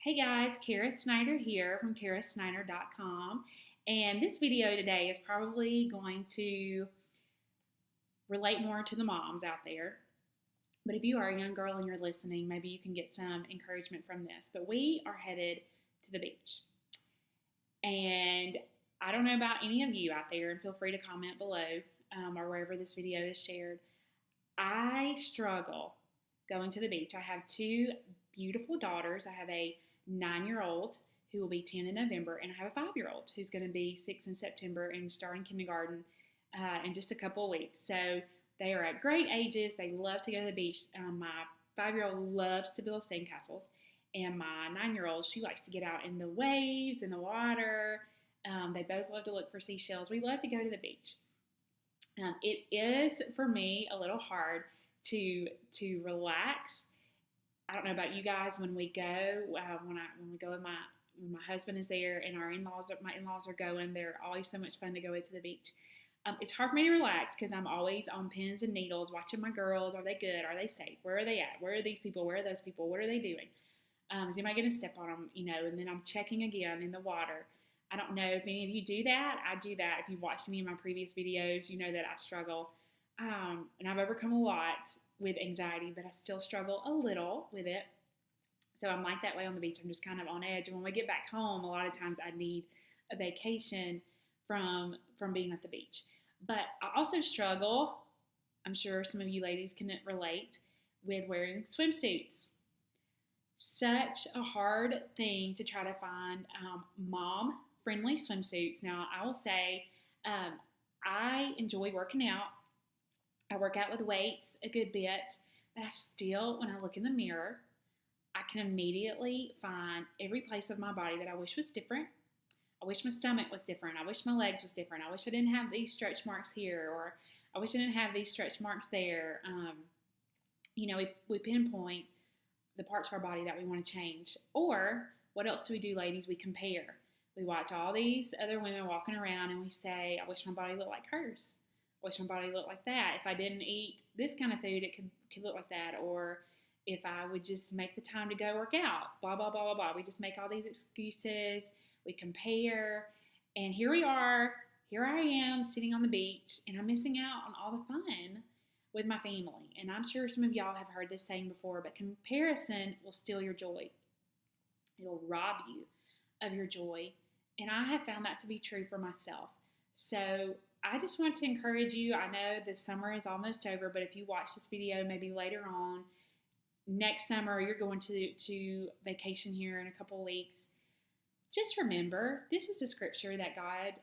Hey guys, Kara Snyder here from karasnyder.com, and this video today is probably going to relate more to the moms out there. But if you are a young girl and you're listening, maybe you can get some encouragement from this. But we are headed to the beach. And I don't know about any of you out there, and feel free to comment below or wherever this video is shared. I struggle going to the beach. I have two beautiful daughters. I have a 9-year-old who will be 10 in November, and I have a 5-year-old who's going to be 6 in September and starting kindergarten in just a couple of weeks. So they are at great ages. They love to go to the beach. My 5-year-old loves to build sandcastles, and my 9-year-old, she likes to get out in the waves, in the water. They both love to look for seashells. We love to go to the beach. It is, for me, a little hard to relax. I don't know about you guys. When we go, when we go with when my husband is there and my in-laws are going, they're always so much fun to go into the beach. It's hard for me to relax because I'm always on pins and needles watching my girls. Are they good? Are they safe? Where are they at? Where are these people? Where are those people? What are they doing? Is anybody going to step on them? And then I'm checking again in the water. I don't know if any of you do that. I do that. If you've watched any of my previous videos, you know that I struggle. And I've overcome a lot with anxiety, but I still struggle a little with it. So I'm like that way on the beach. I'm just kind of on edge. And when we get back home, a lot of times I need a vacation from being at the beach. But I also struggle, I'm sure some of you ladies can relate, with wearing swimsuits. Such a hard thing to try to find mom-friendly swimsuits. Now, I will say I enjoy working out. I work out with weights a good bit, but I still, when I look in the mirror, I can immediately find every place of my body that I wish was different. I wish my stomach was different. I wish my legs was different. I wish I didn't have these stretch marks here, or I wish I didn't have these stretch marks there. We pinpoint the parts of our body that we want to change. Or what else do we do, ladies? We compare. We watch all these other women walking around and we say, I wish my body looked like hers. I wish my body looked like that. If I didn't eat this kind of food, it could look like that. Or if I would just make the time to go work out, blah, blah, blah, blah, blah. We just make all these excuses. We compare. And here we are. Here I am sitting on the beach, and I'm missing out on all the fun with my family. And I'm sure some of y'all have heard this saying before, but comparison will steal your joy. It'll rob you of your joy. And I have found that to be true for myself. So I just want to encourage you. I know the summer is almost over, but if you watch this video maybe later on, next summer, you're going to vacation here in a couple of weeks, just remember, this is a scripture that God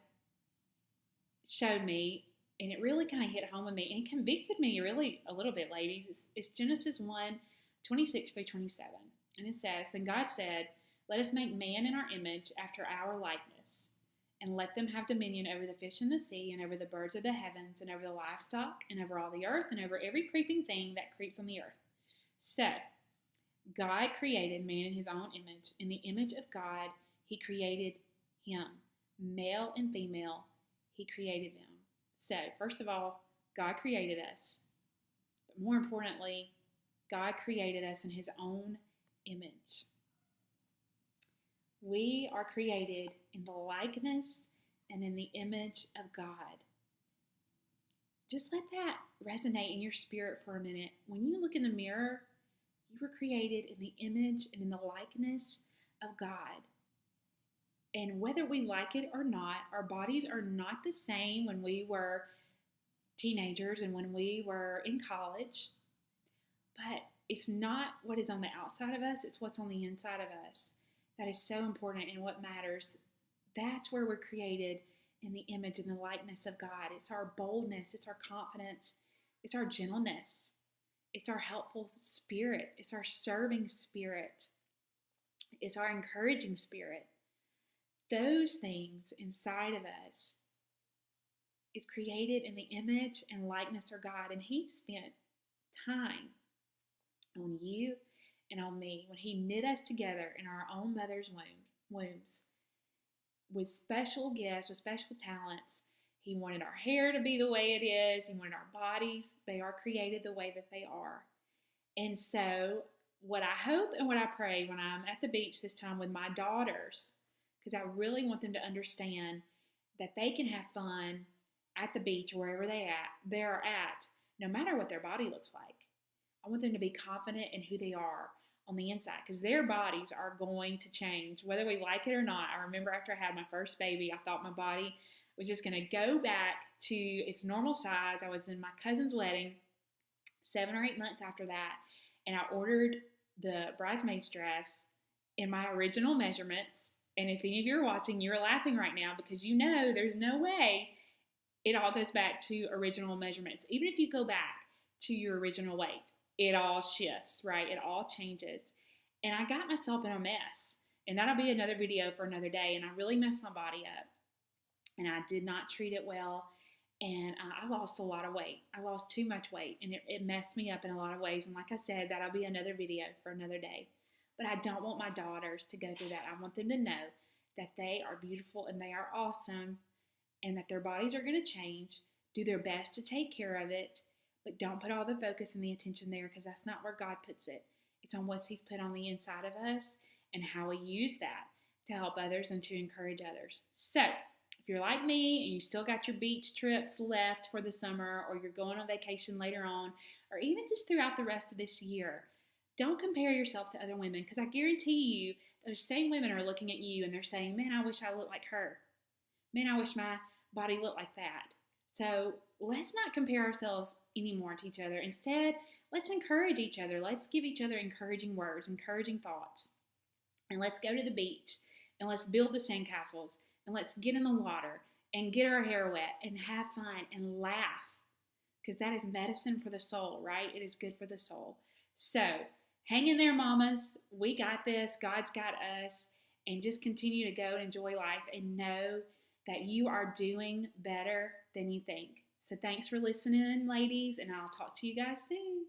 showed me, and it really kind of hit home with me and convicted me really a little bit, ladies. It's Genesis 1:26 through 27. And it says, Then God said, Let us make man in our image after our likeness, and let them have dominion over the fish in the sea, and over the birds of the heavens, and over the livestock, and over all the earth, and over every creeping thing that creeps on the earth. So, God created man in his own image. In the image of God, he created him. Male and female, he created them. So, first of all, God created us. But more importantly, God created us in his own image. We are created in the likeness and in the image of God. Just let that resonate in your spirit for a minute. When you look in the mirror, you were created in the image and in the likeness of God. And whether we like it or not, our bodies are not the same when we were teenagers and when we were in college. But it's not what is on the outside of us, it's what's on the inside of us. That is so important and what matters. That's where we're created, in the image and the likeness of God. It's our boldness, it's our confidence, it's our gentleness, it's our helpful spirit, it's our serving spirit, it's our encouraging spirit. Those things inside of us is created in the image and likeness of God. And he spent time on you and on me when he knit us together in our own mother's wombs with special gifts, with special talents. He wanted our hair to be the way it is. He wanted our bodies. They are created the way that they are. And so what I hope and what I pray when I'm at the beach this time with my daughters, because I really want them to understand that they can have fun at the beach or wherever they're at, no matter what their body looks like. I want them to be confident in who they are on the inside, because their bodies are going to change, whether we like it or not. I remember after I had my first baby, I thought my body was just going to go back to its normal size. I was in my cousin's wedding 7 or 8 months after that, and I ordered the bridesmaid's dress in my original measurements. And if any of you are watching, you're laughing right now because you know there's no way it all goes back to original measurements. Even if you go back to your original weight, it all shifts, right? It all changes. And I got myself in a mess. And that'll be another video for another day. And I really messed my body up. And I did not treat it well. And I lost a lot of weight. I lost too much weight. And it messed me up in a lot of ways. And like I said, that'll be another video for another day. But I don't want my daughters to go through that. I want them to know that they are beautiful and they are awesome, and that their bodies are going to change. Do their best to take care of it, but don't put all the focus and the attention there, because that's not where God puts it. It's on what He's put on the inside of us and how we use that to help others and to encourage others. So, if you're like me and you still got your beach trips left for the summer, or you're going on vacation later on, or even just throughout the rest of this year, don't compare yourself to other women, because I guarantee you those same women are looking at you and they're saying, man, I wish I looked like her. Man, I wish my body looked like that. So let's not compare ourselves anymore to each other. Instead, let's encourage each other. Let's give each other encouraging words, encouraging thoughts. And let's go to the beach and let's build the sandcastles and let's get in the water and get our hair wet and have fun and laugh, because that is medicine for the soul, right? It is good for the soul. So hang in there, mamas. We got this. God's got us. And just continue to go and enjoy life and know that you are doing better than you think. So thanks for listening, ladies, and I'll talk to you guys soon.